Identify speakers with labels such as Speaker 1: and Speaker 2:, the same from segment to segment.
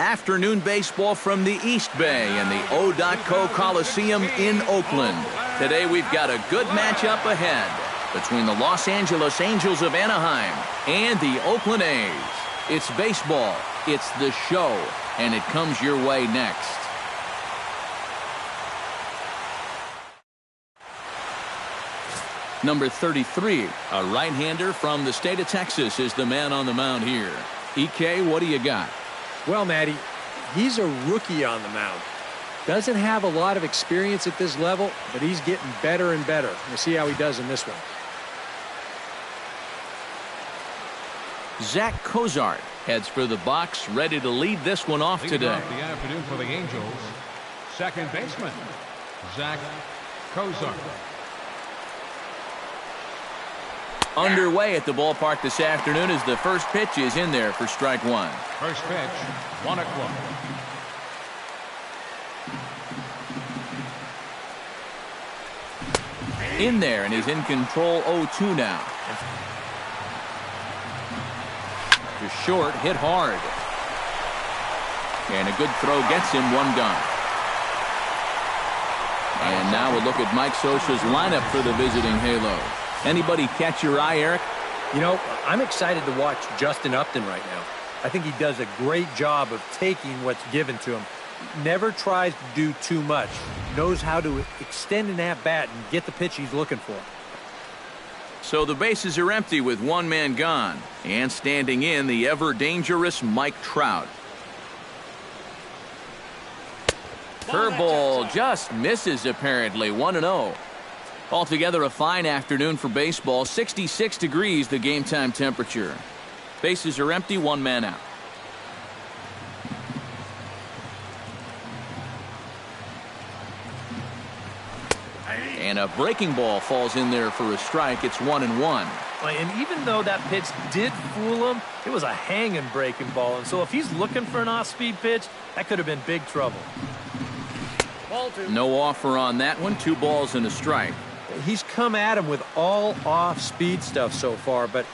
Speaker 1: Afternoon baseball from the East Bay and the O.Co Coliseum in Oakland. Today we've got a good matchup ahead between the Los Angeles Angels of Anaheim and the Oakland A's. It's baseball, it's the show, and it comes your way next. Number 33, a right-hander from the state of Texas, is the man on the mound here. EK, what do you got?
Speaker 2: Well, Matty, he's a rookie on the mound. Doesn't have a lot of experience at this level, but he's getting better and better. We'll see how he does in this one.
Speaker 1: Zach Cozart heads for the box, ready to lead this one off today.
Speaker 3: Off the afternoon for the Angels, second baseman, Zach Cozart.
Speaker 1: Underway at the ballpark this afternoon as the first pitch is in there for strike one.
Speaker 3: First pitch, 1-0.
Speaker 1: In there, and he's in control 0-2 now. To short, hit hard. And a good throw gets him, one gone. And now we'll look at Mike Scioscia's lineup for the visiting Halo. Anybody catch your eye, Eric?
Speaker 2: You know, I'm excited to watch Justin Upton right now. I think he does a great job of taking what's given to him. Never tries to do too much. Knows how to extend an at-bat and get the pitch he's looking for.
Speaker 1: So the bases are empty with one man gone. And standing in, the ever-dangerous Mike Trout. Curveball just misses, apparently. 1-0. Altogether, a fine afternoon for baseball. 66 degrees, the game time temperature. Bases are empty, one man out. And a breaking ball falls in there for a strike. It's 1-1.
Speaker 4: And even though that pitch did fool him, it was a hanging breaking ball. And so if he's looking for an off-speed pitch, that could have been big trouble.
Speaker 1: No offer on that one. 2 balls and a strike.
Speaker 2: He's come at him with all off-speed stuff so far, but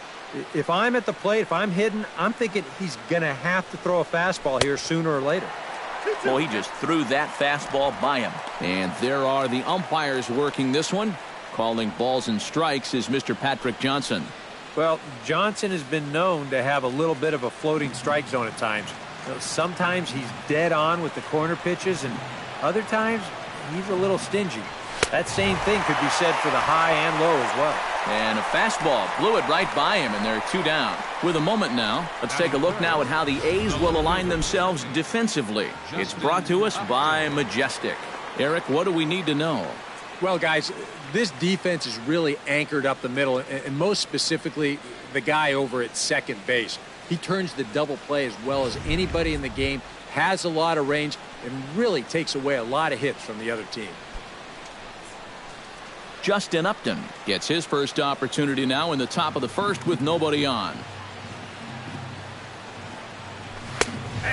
Speaker 2: if I'm at the plate, if I'm hidden, I'm thinking he's going to have to throw a fastball here sooner or later.
Speaker 1: Well, he just threw that fastball by him. And there are the umpires working this one. Calling balls and strikes is Mr. Patrick Johnson.
Speaker 2: Well, Johnson has been known to have a little bit of a floating strike zone at times. Sometimes he's dead on with the corner pitches, and other times he's a little stingy. That same thing could be said for the high and low as well.
Speaker 1: And a fastball blew it right by him, and they're 2 down. With a moment now, let's take a look now at how the A's will align themselves defensively. It's brought to us by Majestic. Eric, what do we need to know?
Speaker 2: Well, guys, this defense is really anchored up the middle, and most specifically, the guy over at second base. He turns the double play as well as anybody in the game, has a lot of range, and really takes away a lot of hits from the other team.
Speaker 1: Justin Upton gets his first opportunity now in the top of the first with nobody on.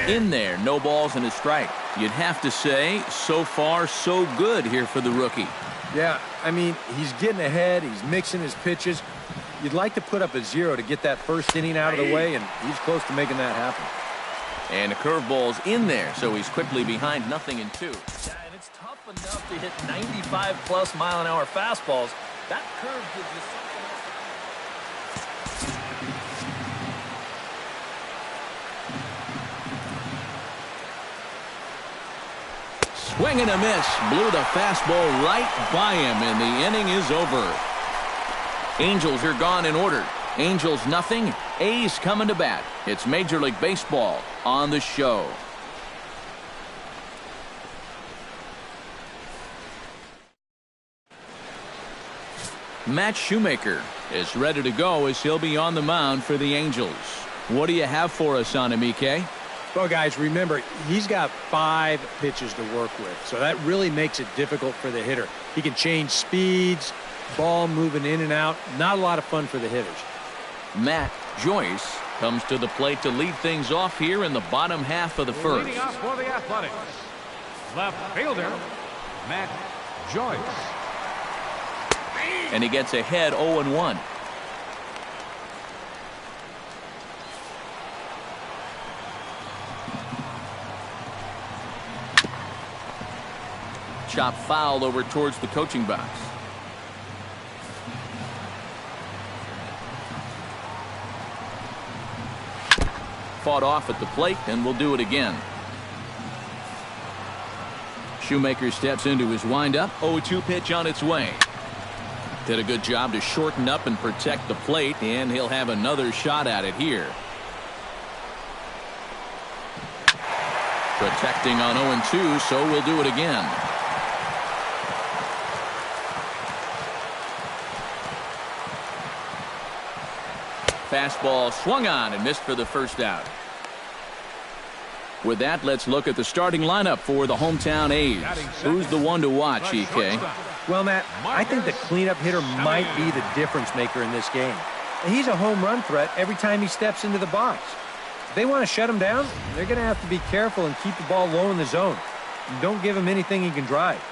Speaker 1: In there, no balls and a strike. You'd have to say, so far, so good here for the rookie.
Speaker 2: Yeah, I mean, he's getting ahead. He's mixing his pitches. You'd like to put up a 0 to get that first inning out of the way, and he's close to making that happen.
Speaker 1: And a curveball's in there, so he's quickly behind 0-2.
Speaker 4: Yeah, and it's tough enough to hit 95+ mile-an-hour fastballs. That curve gives you something else.
Speaker 1: Swing and a miss. Blew the fastball right by him, and the inning is over. Angels are gone in order. Angels nothing. A's coming to bat. It's Major League Baseball on the show. Matt Shoemaker is ready to go as he'll be on the mound for the Angels. What do you have for us on him, EK?
Speaker 2: Well, guys, remember, he's got 5 pitches to work with, so that really makes it difficult for the hitter. He can change speeds, ball moving in and out. Not a lot of fun for the hitters.
Speaker 1: Matt Joyce comes to the plate to lead things off here in the bottom half of the first.
Speaker 3: Leading off for the Athletics, left fielder, Matt Joyce.
Speaker 1: And he gets ahead 0-1. chop foul over towards the coaching box. Fought off at the plate, and will do it again. Shoemaker steps into his windup. 0-2 pitch on its way. Did a good job to shorten up and protect the plate, and he'll have another shot at it here. Protecting on 0-2, so we'll do it again. Fastball swung on and missed for the first out. With that, let's look at the starting lineup for the hometown A's. Who's the one to watch, EK?
Speaker 2: Well, Matt, I think the cleanup hitter might be the difference maker in this game. He's a home run threat every time he steps into the box. If they want to shut him down, they're going to have to be careful and keep the ball low in the zone. Don't give him anything he can drive.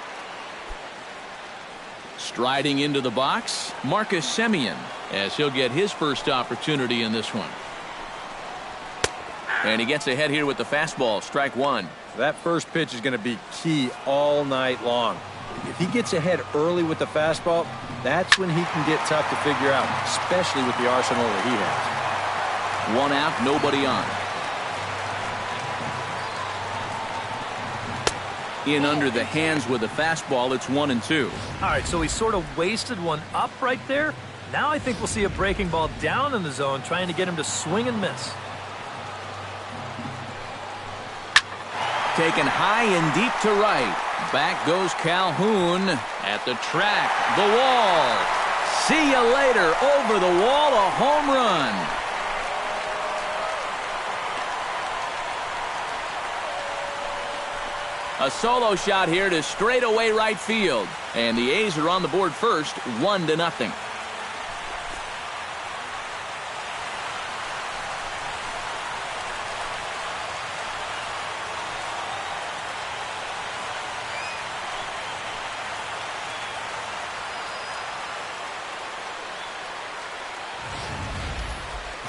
Speaker 1: Striding into the box, Marcus Semien, as he'll get his first opportunity in this one. And he gets ahead here with the fastball, strike one.
Speaker 2: That first pitch is going to be key all night long. If he gets ahead early with the fastball, that's when he can get tough to figure out, especially with the arsenal that he has.
Speaker 1: One out, nobody on. In under the hands with a fastball, it's 1-2.
Speaker 4: All right, so he sort of wasted one up right there. Now I think we'll see a breaking ball down in the zone, trying to get him to swing and miss.
Speaker 1: Taken high and deep to right. Back goes Calhoun at the track. The wall. See you later. Over the wall, a home run. A solo shot here to straightaway right field. And the A's are on the board first, 1-0.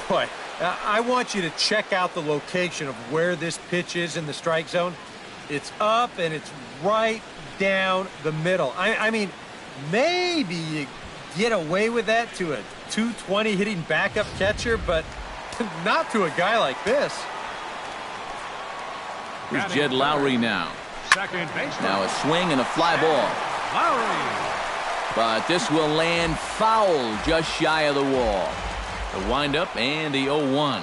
Speaker 2: Boy, I want you to check out the location of where this pitch is in the strike zone. It's up and it's right down the middle. I mean, maybe you get away with that to a 220 hitting backup catcher, but not to a guy like this.
Speaker 1: Here's Jed Lowry now.
Speaker 3: Second baseman.
Speaker 1: Now a swing and a fly ball.
Speaker 3: Lowry.
Speaker 1: But this will land foul just shy of the wall. The windup and the 0-1.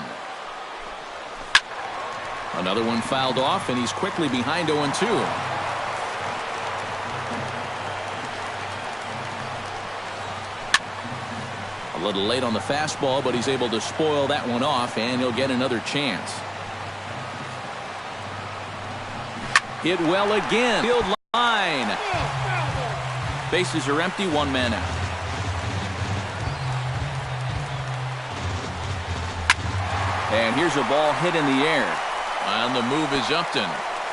Speaker 1: Another one fouled off, and he's quickly behind 0-2. A little late on the fastball, but he's able to spoil that one off, and he'll get another chance. Hit well again. Field line. Bases are empty, one man out. And here's a ball hit in the air. On the move is Upton.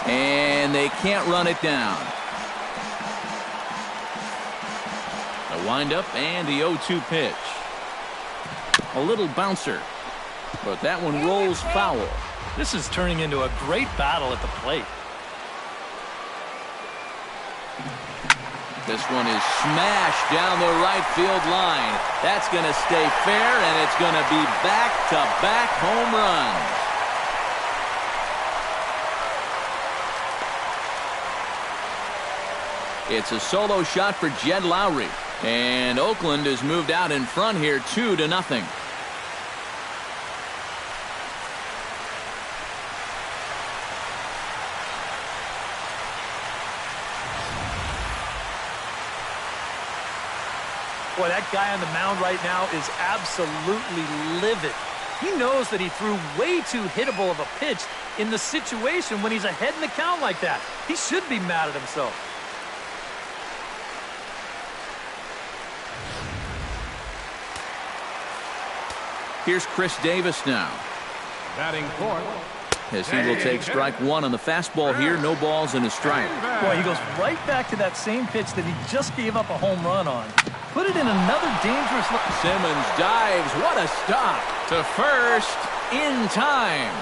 Speaker 1: And they can't run it down. The windup and the 0-2 pitch. A little bouncer. But that one rolls foul.
Speaker 4: This is turning into a great battle at the plate.
Speaker 1: This one is smashed down the right field line. That's going to stay fair, and it's going to be back-to-back home runs. It's a solo shot for Jed Lowry. And Oakland has moved out in front here 2-0.
Speaker 4: Boy, that guy on the mound right now is absolutely livid. He knows that he threw way too hittable of a pitch in the situation when he's ahead in the count like that. He should be mad at himself.
Speaker 1: Here's Chris Davis now.
Speaker 3: Batting fourth.
Speaker 1: As he will take strike one on the fastball here. No balls and a strike.
Speaker 4: Boy, he goes right back to that same pitch that he just gave up a home run on. Put it in another dangerous look.
Speaker 1: Simmons dives. What a stop. To first in time.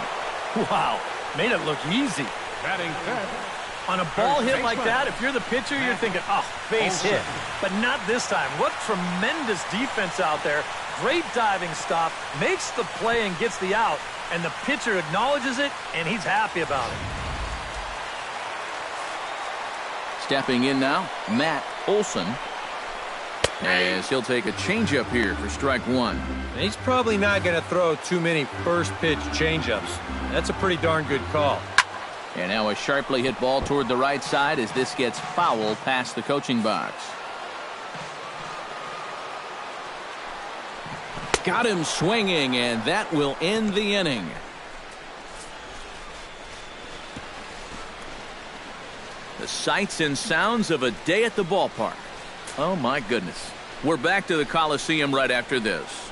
Speaker 4: Wow, made it look easy.
Speaker 3: Batting fifth.
Speaker 4: On a ball hit like that, if you're the pitcher, you're thinking, oh, base hit. But not this time. What tremendous defense out there. Great diving stop, makes the play and gets the out, and the pitcher acknowledges it, and he's happy about it.
Speaker 1: Stepping in now, Matt Olson, as he'll take a changeup here for strike one.
Speaker 2: He's probably not going to throw too many first pitch changeups. That's a pretty darn good call.
Speaker 1: And now a sharply hit ball toward the right side as this gets foul past the coaching box. Got him swinging, and that will end the inning. The sights and sounds of a day at the ballpark. Oh, my goodness. We're back to the Coliseum right after this.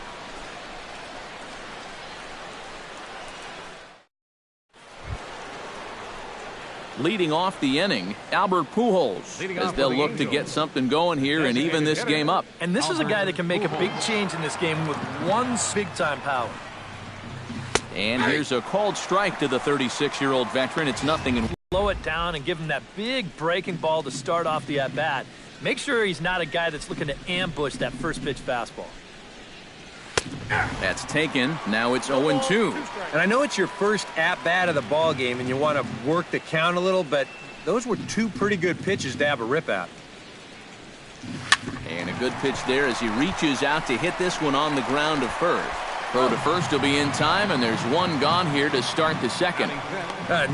Speaker 1: Leading off the inning, Albert Pujols, as they'll look to get something going here and even this game up.
Speaker 4: And this is a guy that can make a big change in this game with one big-time power.
Speaker 1: And here's a called strike to the 36-year-old veteran. It's nothing. And
Speaker 4: slow it down and give him that big breaking ball to start off the at-bat. Make sure he's not a guy that's looking to ambush that first pitch fastball.
Speaker 1: That's taken. Now it's 0-2.
Speaker 2: And I know it's your first at-bat of the ball game and you want to work the count a little, but those were two pretty good pitches to have a rip at.
Speaker 1: And a good pitch there as he reaches out to hit this one on the ground to first. Throw to first will be in time, and there's one gone here to start the second.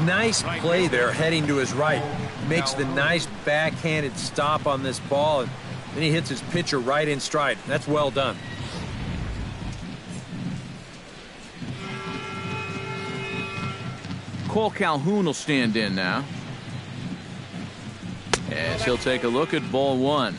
Speaker 2: Nice play there heading to his right. Makes the nice backhanded stop on this ball, and then he hits his pitcher right in stride. That's well done.
Speaker 1: Cole Calhoun will stand in now, as he'll take a look at ball one.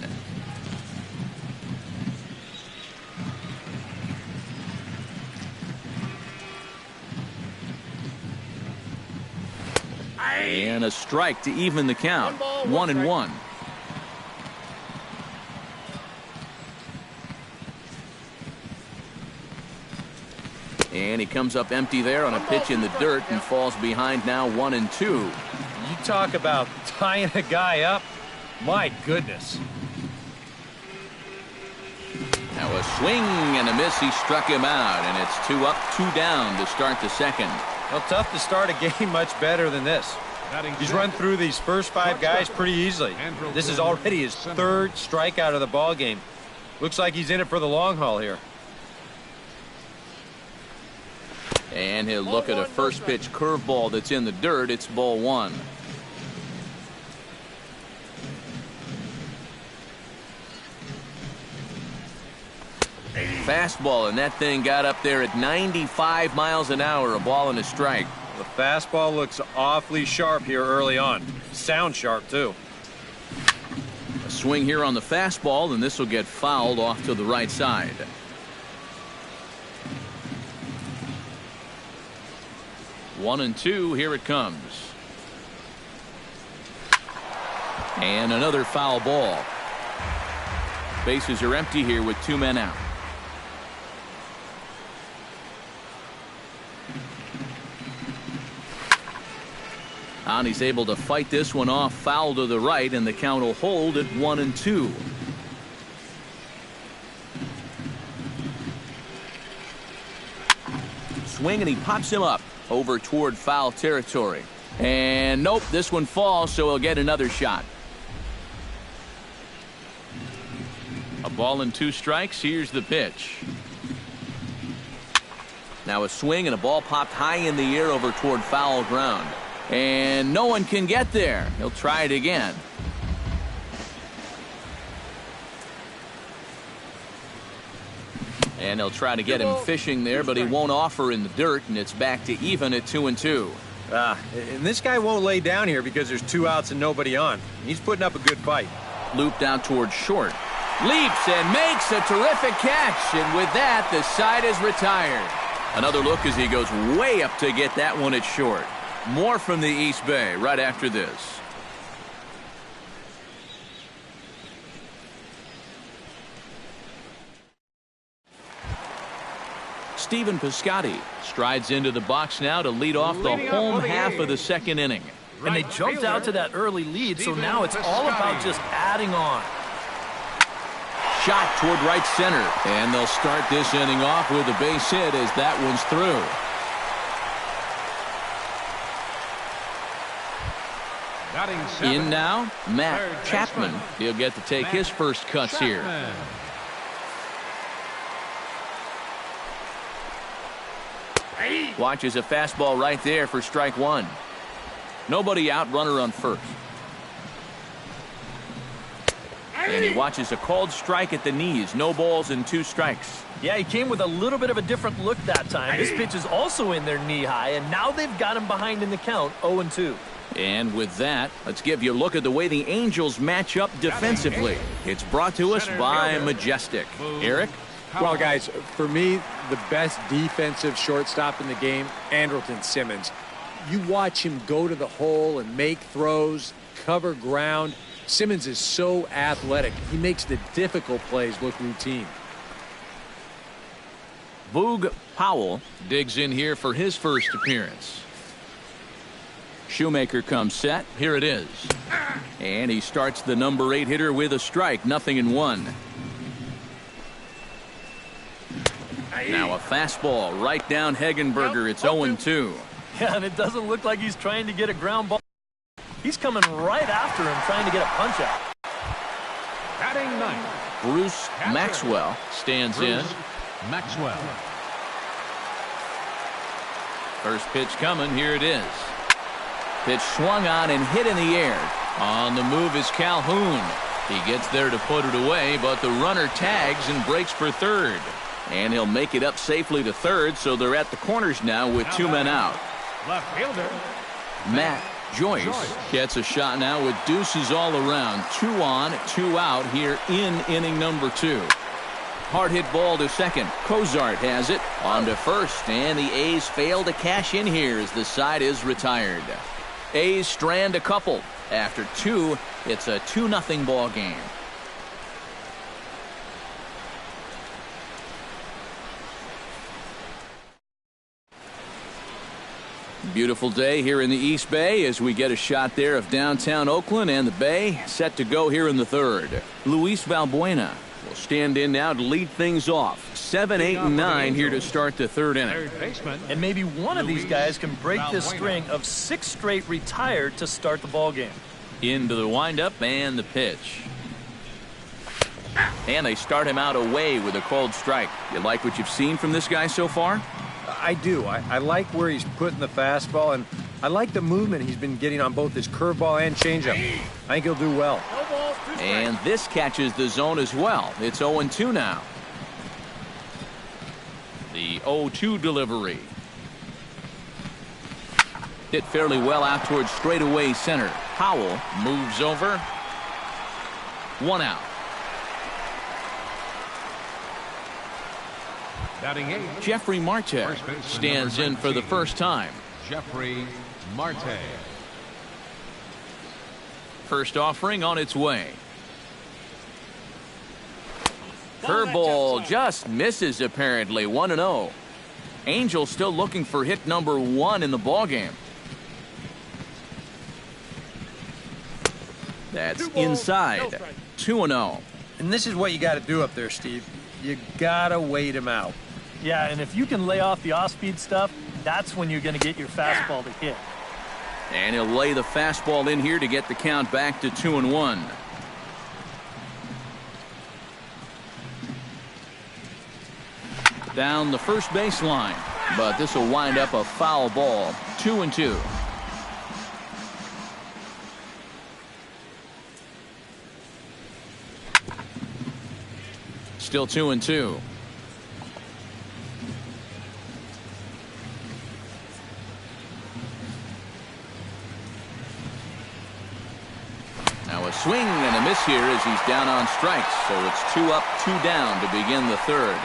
Speaker 1: And a strike to even the count. 1-1. And he comes up empty there on a pitch in the dirt and falls behind now 1-2.
Speaker 2: You talk about tying a guy up. My goodness.
Speaker 1: Now a swing and a miss. He struck him out, and it's 2 up, 2 down to start the second.
Speaker 2: Well, tough to start a game much better than this. He's run through these first 5 guys pretty easily. This is already his 3rd strikeout of the ball game. Looks like he's in it for the long haul here.
Speaker 1: And he'll look at a first pitch curveball that's in the dirt. It's ball one. Fastball, and that thing got up there at 95 miles an hour. A ball and a strike.
Speaker 2: The fastball looks awfully sharp here early on. Sound sharp, too.
Speaker 1: A swing here on the fastball, and this will get fouled off to the right side. One and two, here it comes. And another foul ball. Bases are empty here with 2 men out. And he's able to fight this one off, foul to the right, and the count will hold at 1-2. Swing, and he pops him up over toward foul territory. And nope, this one falls, so he'll get another shot. A ball and 2 strikes. Here's the pitch. Now a swing, and a ball popped high in the air over toward foul ground. And no one can get there. He'll try it again. And he'll try to get him fishing there, but he won't offer in the dirt, and it's back to even at 2-2.
Speaker 2: And this guy won't lay down here because there's 2 outs and nobody on. He's putting up a good fight.
Speaker 1: Looped out towards short. Leaps and makes a terrific catch, and with that, the side is retired. Another look as he goes way up to get that one at short. More from the East Bay right after this. Stephen Piscotty strides into the box now to lead off the home half of the second inning.
Speaker 4: and they jumped out to that early lead, so now it's all about just adding on.
Speaker 1: Shot toward right center, and they'll start this inning off with a base hit as that one's through. In now, Matt Chapman. He'll get to take his first cuts here. Watches a fastball right there for strike one. Nobody out, runner on first. And he watches a called strike at the knees. No balls and 2 strikes.
Speaker 4: Yeah, he came with a little bit of a different look that time. This pitch is also in there knee high, and now they've got him behind in the count, 0-2.
Speaker 1: And with that, let's give you a look at the way the Angels match up defensively. It's brought to us by Majestic. Eric?
Speaker 2: Well, guys, for me, the best defensive shortstop in the game, Andrelton Simmons. You watch him go to the hole and make throws, cover ground. Simmons is so athletic. He makes the difficult plays look routine.
Speaker 1: Boog Powell digs in here for his first appearance. Shoemaker comes set. Here it is. And he starts the number 8 hitter with a strike. 0-1. Now a fastball right down Hegenberger. It's 0-2.
Speaker 4: Yeah, and it doesn't look like he's trying to get a ground ball. He's coming right after him, trying to get a punch out.
Speaker 3: Batting ninth,
Speaker 1: Bruce Maxwell stands in.
Speaker 3: Maxwell.
Speaker 1: First pitch coming. Here it is. Pitch swung on and hit in the air. On the move is Calhoun. He gets there to put it away, but the runner tags and breaks for third. And he'll make it up safely to third, so they're at the corners now with 2 men out.
Speaker 3: Left fielder,
Speaker 1: Matt Joyce gets a shot now with deuces all around. 2 on, 2 out here in inning number 2. Hard hit ball to second. Cozart has it on to first, and the A's fail to cash in here as the side is retired. A's strand a couple. After 2, it's a 2-0 ball game. Beautiful day here in the East Bay as we get a shot there of downtown Oakland and the Bay set to go here in the third. Luis Valbuena will stand in now to lead things off. 7, 8, and 9 here to start the third inning.
Speaker 4: And maybe one of these guys can break this string of 6 straight retired to start the ball game.
Speaker 1: Into the windup and the pitch. And they start him out away with a called strike. You like what you've seen from this guy so far?
Speaker 2: I do. I like where he's putting the fastball, and I like the movement he's been getting on both his curveball and changeup. I think he'll do well.
Speaker 1: And this catches the zone as well. It's 0-2 now. The 0-2 delivery. Hit fairly well out towards straightaway center. Powell moves over. 1 out.
Speaker 3: batting 8.
Speaker 1: Jeffrey Marte stands in for the first time.
Speaker 3: Jeffrey Marte.
Speaker 1: First offering on its way. Curveball just misses apparently. 1-0. Angels still looking for hit number 1 in the ballgame. That's inside. 2-0.
Speaker 2: And this is what you got to do up there, Steve. You got to wait him out.
Speaker 4: Yeah, and if you can lay off the off-speed stuff, that's when you're going to get your fastball to hit.
Speaker 1: And he'll lay the fastball in here to get the count back to 2-1. Down the first baseline, but this will wind up a foul ball. 2-2. Still 2-2. Now a swing and a miss here as he's down on strikes. So it's 2 up, 2 down to begin the third.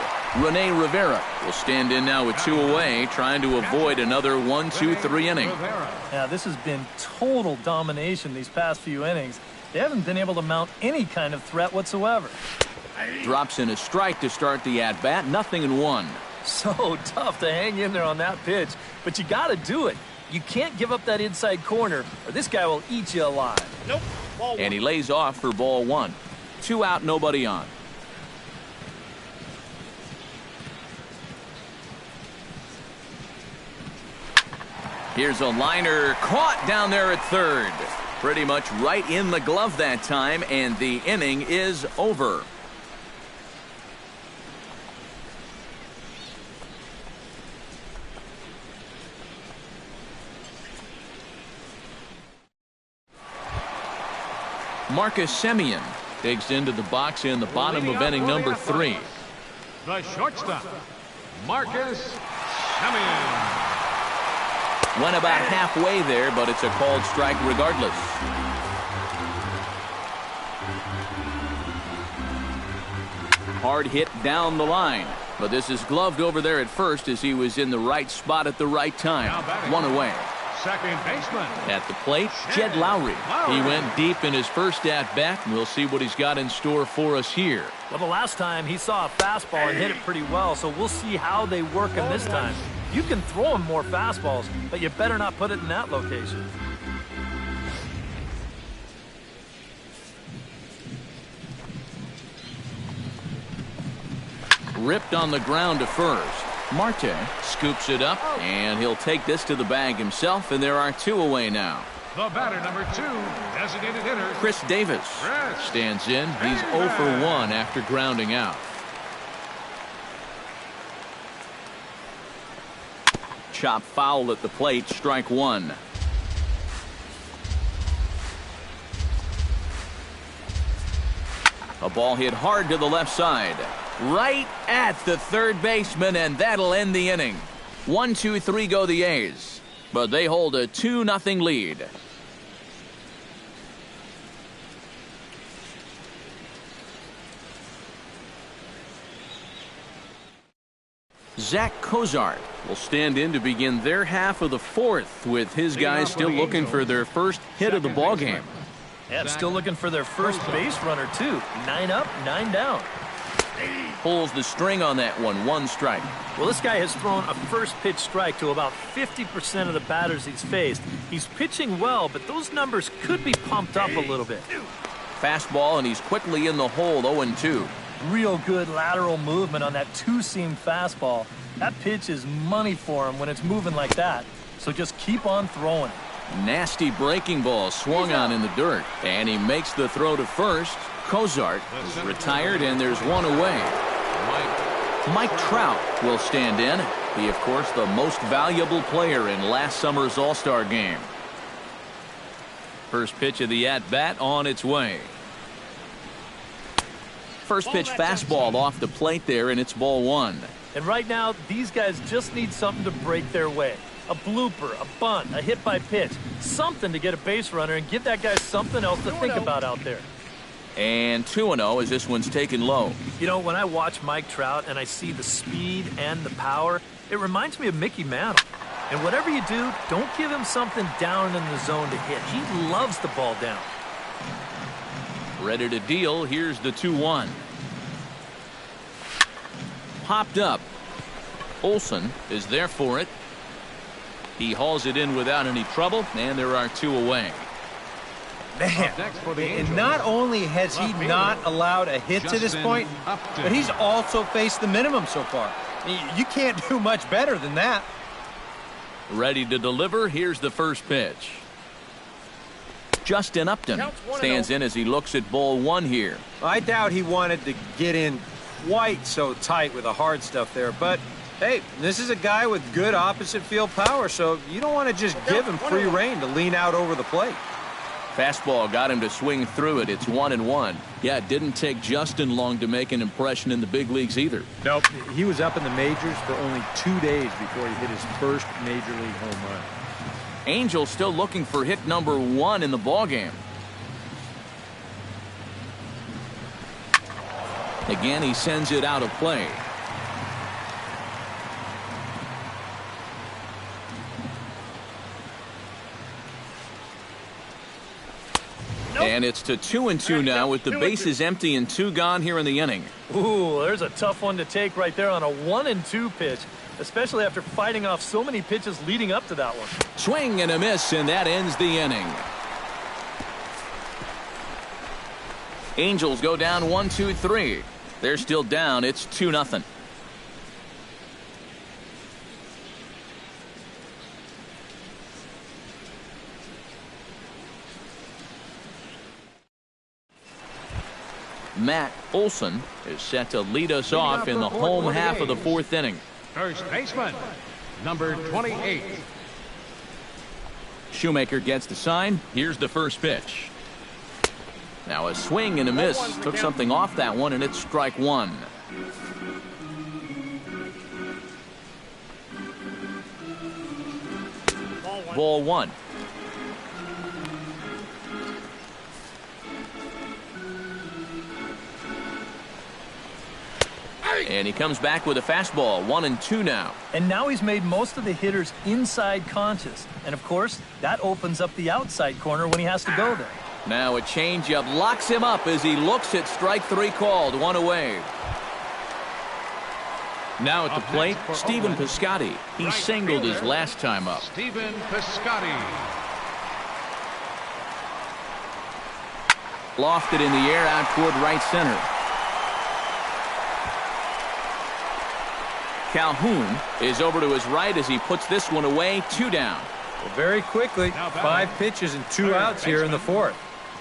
Speaker 1: Rene Rivera will stand in now with 2 away, trying to avoid another 1-2-3 inning.
Speaker 4: Yeah, this has been total domination these past few innings. They haven't been able to mount any kind of threat whatsoever.
Speaker 1: Drops in a strike to start the at-bat. 0-1.
Speaker 4: So tough to hang in there on that pitch, but you got to do it. You can't give up that inside corner, or this guy will eat you alive.
Speaker 5: Nope. Ball
Speaker 1: And he lays off for ball 1. 2 out, nobody on. Here's a liner caught down there at third. Pretty much right in the glove that time, and the inning is over. Marcus Semien digs into the box in the bottom of inning number 3.
Speaker 3: The shortstop, Marcus Semien.
Speaker 1: Went about halfway there, but it's a called strike regardless. Hard hit down the line, but this is gloved over there at first as he was in the right spot at the right time. 1 away.
Speaker 3: Second baseman.
Speaker 1: At the plate, Jed Lowry. He went deep in his first at-bat, and we'll see what he's got in store for us here.
Speaker 4: Well, the last time he saw a fastball and hit it pretty well, so we'll see how they work him this time. You can throw him more fastballs, but you better not put it in that location.
Speaker 1: Ripped on the ground to first. Marte scoops it up, and he'll take this to the bag himself, and there are 2 away now.
Speaker 3: The batter, number 2, designated hitter,
Speaker 1: Chris Davis stands in. He's 0 for 1 after grounding out. Chop foul at the plate, strike 1. A ball hit hard to the left side. Right at the third baseman, and that'll end the inning. 1, 2, 3 go the A's, but they hold a 2-0 lead. Zach Cozart will stand in to begin their half of the 4th, with his guys still looking for their first hit of the ballgame.
Speaker 4: Yeah, still looking for their first base runner, too. 9 up, 9 down.
Speaker 1: Pulls the string on that one. 1 strike.
Speaker 4: Well, this guy has thrown a first pitch strike to about 50% of the batters he's faced. He's pitching well, but those numbers could be pumped up a little bit.
Speaker 1: Fastball, and he's quickly in the hole. 0-2.
Speaker 4: Real good lateral movement on that 2-seam fastball. That pitch is money for him when it's moving like that. So just keep on throwing it.
Speaker 1: Nasty breaking ball swung on in the dirt, and he makes the throw to first. Cozart is retired, and there's 1 away. Mike Trout will stand in. He, of course, the most valuable player in last summer's All-Star game. First pitch of the at-bat on its way. First pitch fastball off the plate there, and it's ball 1.
Speaker 4: And right now, these guys just need something to break their way. A blooper, a bunt, a hit by pitch. Something to get a base runner and give that guy something else to think about out there.
Speaker 1: And 2-0 as this one's taken low.
Speaker 4: You know, when I watch Mike Trout and I see the speed and the power, it reminds me of Mickey Mantle. And whatever you do, don't give him something down in the zone to hit. He loves the ball down.
Speaker 1: Ready to deal. Here's the 2-1. Popped up. Olsen is there for it. He hauls it in without any trouble, and there are 2 away.
Speaker 6: Man, and not only has he not allowed a hit to this point, but he's also faced the minimum so far. You can't do much better than that.
Speaker 1: Ready to deliver. Here's the first pitch. Justin Upton stands in as he looks at ball 1 here.
Speaker 6: I doubt he wanted to get in quite so tight with the hard stuff there, but hey, this is a guy with good opposite field power, so you don't want to just give him free rein to lean out over the plate.
Speaker 1: Fastball got him to swing through it. It's 1-1. Yeah, it didn't take Justin long to make an impression in the big leagues either.
Speaker 2: Nope. He was up in the majors for only 2 days before he hit his first major league home run.
Speaker 1: Angels still looking for hit number 1 in the ballgame. Again, he sends it out of play. And it's to 2-2 now with the bases empty and 2 gone here in the inning.
Speaker 4: Ooh, there's a tough one to take right there on a 1-2 pitch, especially after fighting off so many pitches leading up to that one.
Speaker 1: Swing and a miss, and that ends the inning. Angels go down 1-2-3. They're still down. It's 2-0. Matt Olson is set to lead us off in the home half of the 4th inning.
Speaker 3: First baseman, number 28.
Speaker 1: Shoemaker gets the sign. Here's the first pitch. Now a swing and a miss. Took something off that one, and it's strike 1. Ball 1. And he comes back with a fastball. 1-2 now.
Speaker 4: And now he's made most of the hitters inside conscious. And, of course, that opens up the outside corner when he has to go there.
Speaker 1: Now a changeup locks him up as he looks at strike 3 called. 1 away. Now at the plate, Stephen Piscotty. He singled his last time up.
Speaker 3: Stephen Piscotty.
Speaker 1: Lofted in the air out toward right center. Calhoun is over to his right as he puts this one away. 2 down.
Speaker 6: Well, very quickly, 5 pitches and 2 outs here in the 4th.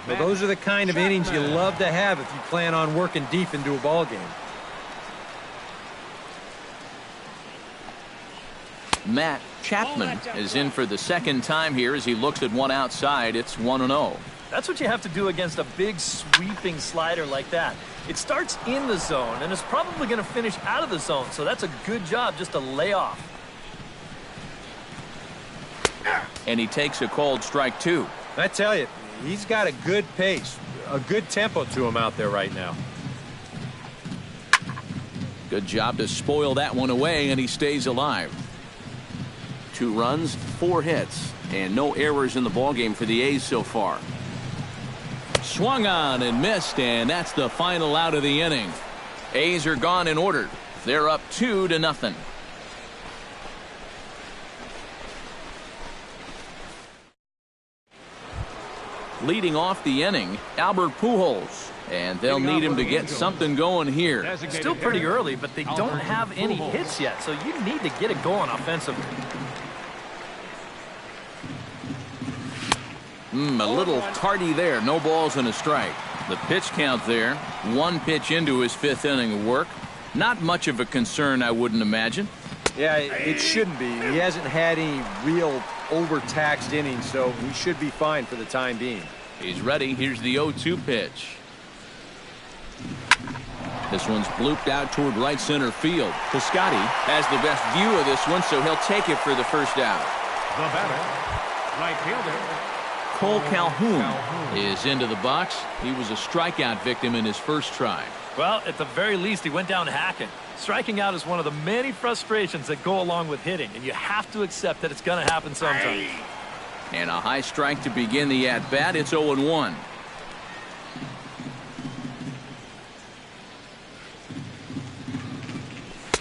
Speaker 6: Well, those are the kind of innings you love to have if you plan on working deep into a ball game.
Speaker 1: Matt Chapman is in for the 2nd time here as he looks at one outside. It's 1-0.
Speaker 4: That's what you have to do against a big sweeping slider like that. It starts in the zone and is probably going to finish out of the zone, so that's a good job just to lay off.
Speaker 1: And he takes a called strike 2.
Speaker 6: I tell you, he's got a good pace, a good tempo to him out there right now.
Speaker 1: Good job to spoil that one away, and he stays alive. 2 runs, 4 hits, and no errors in the ballgame for the A's so far. Swung on and missed, and that's the final out of the inning. A's are gone in order. They're up 2-0. Leading off the inning, Albert Pujols. And they'll need him to get something going here.
Speaker 4: Still pretty early, but they don't have any hits yet, so you need to get it going offensively.
Speaker 1: A little tardy there. No balls and a strike. The pitch count there. 1 pitch into his 5th inning of work. Not much of a concern, I wouldn't imagine.
Speaker 6: Yeah, it shouldn't be. He hasn't had any real overtaxed innings, so he should be fine for the time being.
Speaker 1: He's ready. Here's the 0-2 pitch. This one's blooped out toward right center field. Piscotty has the best view of this one, so he'll take it for the first out.
Speaker 3: The batter, right fielder.
Speaker 1: Cole Calhoun is into the box. He was a strikeout victim in his first try.
Speaker 4: Well, at the very least, he went down hacking. Striking out is one of the many frustrations that go along with hitting, and you have to accept that it's going to happen sometime.
Speaker 1: And a high strike to begin the at-bat. It's 0-1.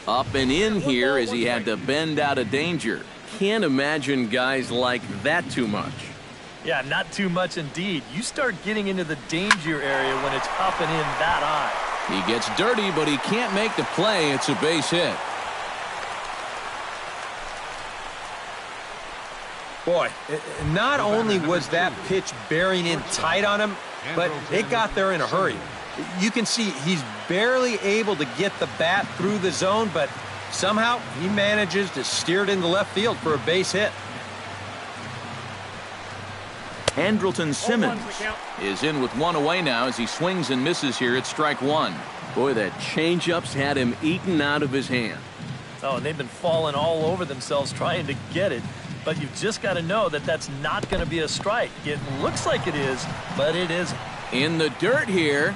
Speaker 1: Up and in here as he had to bend out of danger. Can't imagine guys like that too much.
Speaker 4: Yeah, not too much indeed. You start getting into the danger area when it's up and in that high.
Speaker 1: He gets dirty, but he can't make the play. It's a base hit.
Speaker 6: Boy, not only was that pitch bearing in tight on him, but it got there in a hurry. You can see he's barely able to get the bat through the zone, but somehow he manages to steer it into left field for a base hit.
Speaker 1: Andrelton Simmons is in with 1 away now as he swings and misses here at strike 1. Boy, that changeup's had him eaten out of his hand.
Speaker 4: Oh, and they've been falling all over themselves trying to get it. But you've just got to know that that's not going to be a strike. It looks like it is, but it isn't.
Speaker 1: In the dirt here.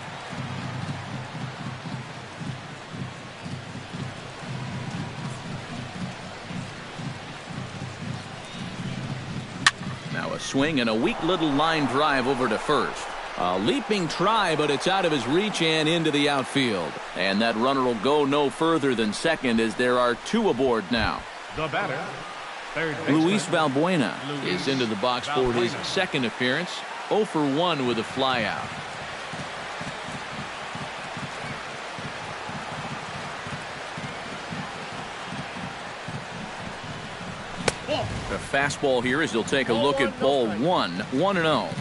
Speaker 1: Now a swing and a weak little line drive over to first. A leaping try, but it's out of his reach and into the outfield. And that runner will go no further than second as there are two aboard now.
Speaker 3: The batter, third baseman,
Speaker 1: Luis Valbuena is into the box for his second appearance. 0 for 1 with a flyout. The fastball here as he'll take a look at ball 1, 1-0.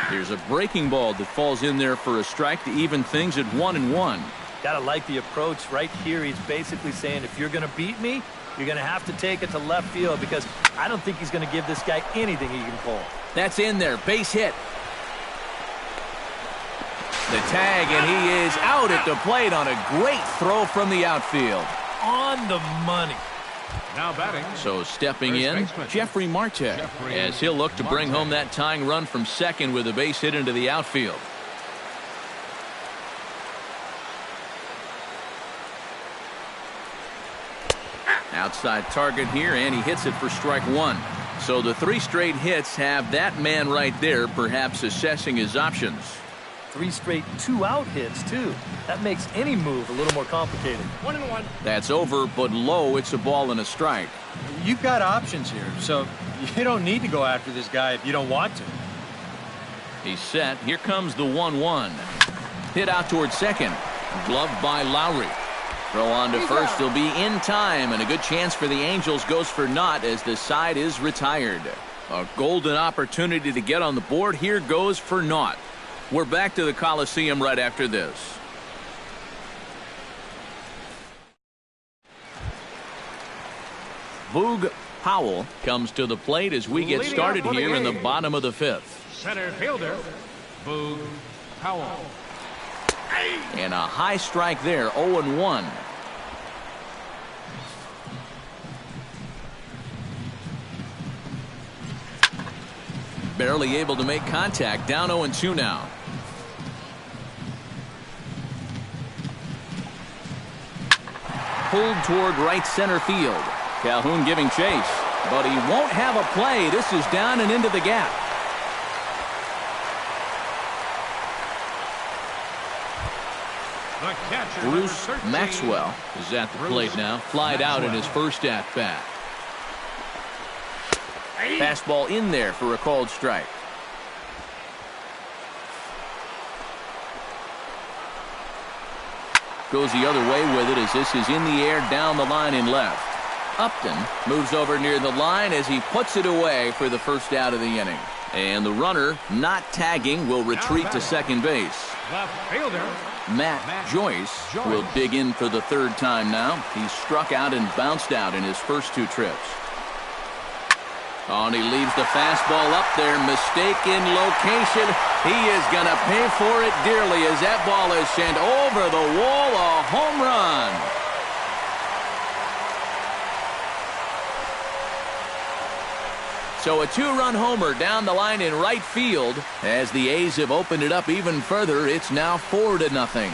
Speaker 1: Here's a breaking ball that falls in there for a strike to even things at 1-1.
Speaker 4: Gotta like the approach right here. He's basically saying, if you're gonna beat me, you're gonna have to take it to left field, because I don't think he's gonna give this guy anything he can pull.
Speaker 1: That's in there. Base hit. The tag, and he is out at the plate on a great throw from the outfield.
Speaker 4: On the money.
Speaker 3: now batting.
Speaker 1: So stepping in, Jeffrey Marte, as he'll look to bring home that tying run from second with a base hit into the outfield. Outside target here, and he hits it for strike one. So the three straight hits have that man right there perhaps assessing his options.
Speaker 4: 3 straight 2-out hits, too. That makes any move a little more complicated.
Speaker 3: 1-1.
Speaker 1: That's over, but low. It's a ball and a strike.
Speaker 6: You've got options here, so you don't need to go after this guy if you don't want to.
Speaker 1: He's set. Here comes the 1-1. Hit out towards second. Gloved by Lowry. Throw on to first. He'll be in time, and a good chance for the Angels goes for naught as the side is retired. A golden opportunity to get on the board. Here goes for naught. We're back to the Coliseum right after this. Boog Powell comes to the plate as we get started here in the bottom of the fifth.
Speaker 3: Center fielder, Boog Powell.
Speaker 1: And a high strike there, 0-1. Barely able to make contact, down 0-2 now. Pulled toward right center field. Calhoun giving chase, but he won't have a play. This is down and into the gap.
Speaker 3: The catcher,
Speaker 1: Bruce
Speaker 3: number 13,
Speaker 1: Maxwell is at the plate now. Flied out in his first at bat. Fastball in there for a called strike. Goes the other way with it as this is in the air down the line in left. Upton moves over near the line as he puts it away for the first out of the inning. And the runner, not tagging, will retreat to second base.
Speaker 3: Left fielder,
Speaker 1: Matt Joyce will dig in for the third time now. He's struck out and bounced out in his first two trips. Oh, and he leaves the fastball up there. Mistaken location. He is going to pay for it dearly as that ball is sent over the wall. A home run. So a two-run homer down the line in right field. As the A's have opened it up even further, it's now 4-0.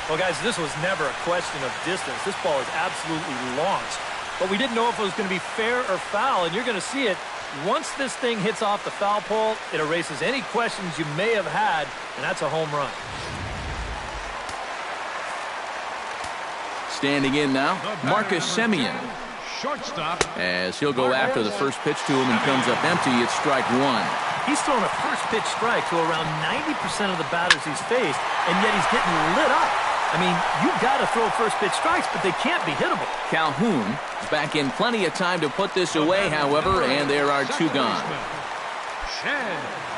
Speaker 4: Well, guys, this was never a question of distance. This ball is absolutely launched. But we didn't know if it was going to be fair or foul, and you're going to see it. Once this thing hits off the foul pole, it erases any questions you may have had, and that's a home run.
Speaker 1: Standing in now, Marcus Semien.
Speaker 3: shortstop,
Speaker 1: As he'll go after the first pitch to him and comes up empty, it's strike one.
Speaker 4: He's thrown a first pitch strike to around 90% of the batters he's faced, and yet he's getting lit up. I mean, you've got to throw first pitch strikes, but they can't be hittable.
Speaker 1: Calhoun is back in plenty of time to put this away, however, and there are two gone.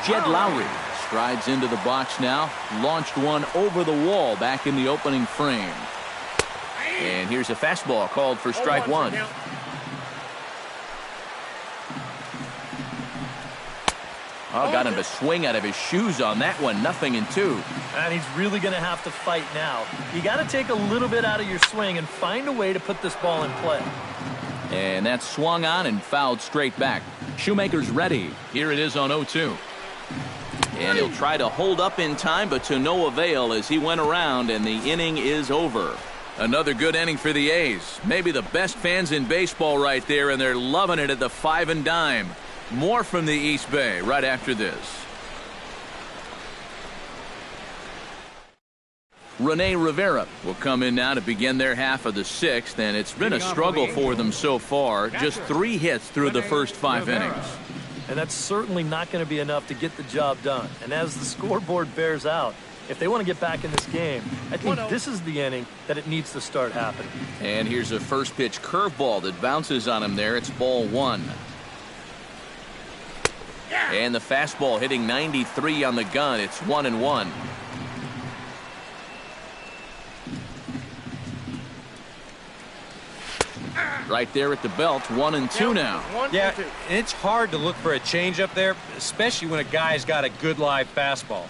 Speaker 1: Jed Lowry strides into the box now, launched one over the wall back in the opening frame. And here's a fastball called for strike one. Oh, got him to swing out of his shoes on that one. 0-2.
Speaker 4: And he's really going to have to fight now. You got to take a little bit out of your swing and find a way to put this ball in play.
Speaker 1: And that's swung on and fouled straight back. Shoemaker's ready. Here it is on 0-2. And he'll try to hold up in time, but to no avail as he went around, and the inning is over. Another good inning for the A's. Maybe the best fans in baseball right there, and they're loving it at the 5 and dime. More from the East Bay right after this. Rene Rivera will come in now to begin their half of the 6th, and it's been a struggle for them so far. Just 3 hits through the first 5 innings.
Speaker 4: And that's certainly not going to be enough to get the job done. And as the scoreboard bears out, if they want to get back in this game, I think this is the inning that it needs to start happening.
Speaker 1: And here's a first pitch curveball that bounces on him there. It's ball 1. And the fastball hitting 93 on the gun. It's 1-1. Right there at the belt, 1-2 now.
Speaker 6: Yeah, it's hard to look for a changeup there, especially when a guy's got a good live fastball.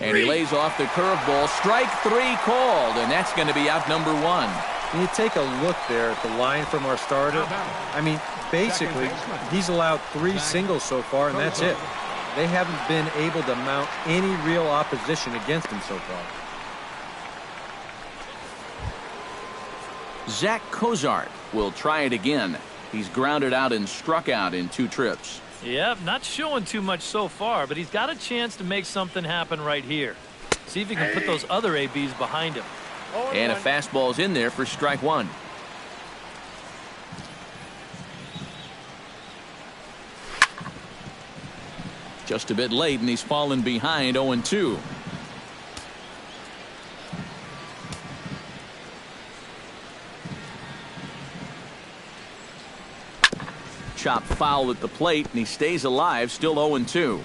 Speaker 1: And he lays off the curveball. Strike 3 called, and that's going to be out number 1.
Speaker 6: When you take a look there at the line from our starter, I mean, basically, he's allowed 3 singles so far, and that's it. They haven't been able to mount any real opposition against him so far.
Speaker 1: Zach Cozart will try it again. He's grounded out and struck out in 2 trips.
Speaker 4: Yep, not showing too much so far, but he's got a chance to make something happen right here. See if he can put those other ABs behind him.
Speaker 1: And a fastball's in there for strike 1. Just a bit late, and he's fallen behind 0-2. Chop foul at the plate, and he stays alive, still 0-2.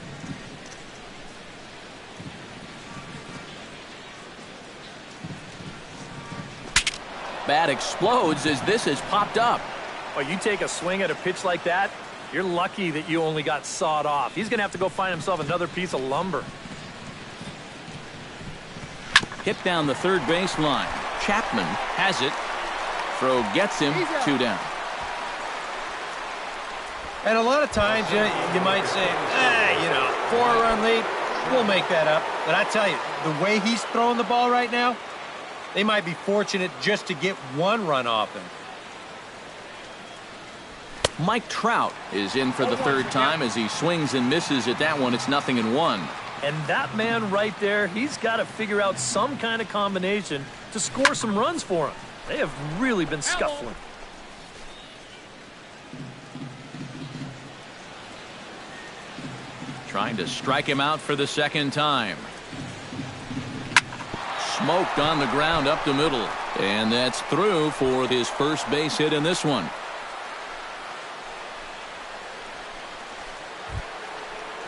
Speaker 1: Bat explodes as this has popped up.
Speaker 4: Well, you take a swing at a pitch like that, you're lucky that you only got sawed off. He's going to have to go find himself another piece of lumber.
Speaker 1: Hit down the third base line. Chapman has it. Throw gets him. 2 down.
Speaker 6: And a lot of times you might say, you know, 4-run lead, we'll make that up. But I tell you, the way he's throwing the ball right now, they might be fortunate just to get 1 run off him.
Speaker 1: Mike Trout is in for the 3rd time as he swings and misses at that one. It's 0-1.
Speaker 4: And that man right there, he's got to figure out some kind of combination to score some runs for him. They have really been scuffling.
Speaker 1: Trying to strike him out for the 2nd time. Smoked on the ground up the middle. And that's through for his first base hit in this one.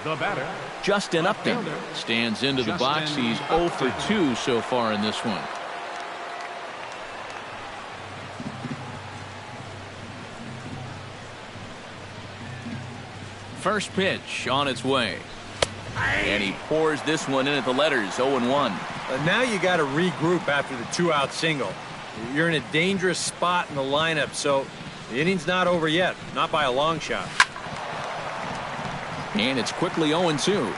Speaker 3: The batter,
Speaker 1: Justin Upton stands into the box. He's 0 for 2 so far in this one. First pitch on its way. And he pours this one in at the letters. 0-1.
Speaker 6: Now you got to regroup after the 2-out single. You're in a dangerous spot in the lineup, so the inning's not over yet. Not by a long shot.
Speaker 1: And it's quickly 0-2.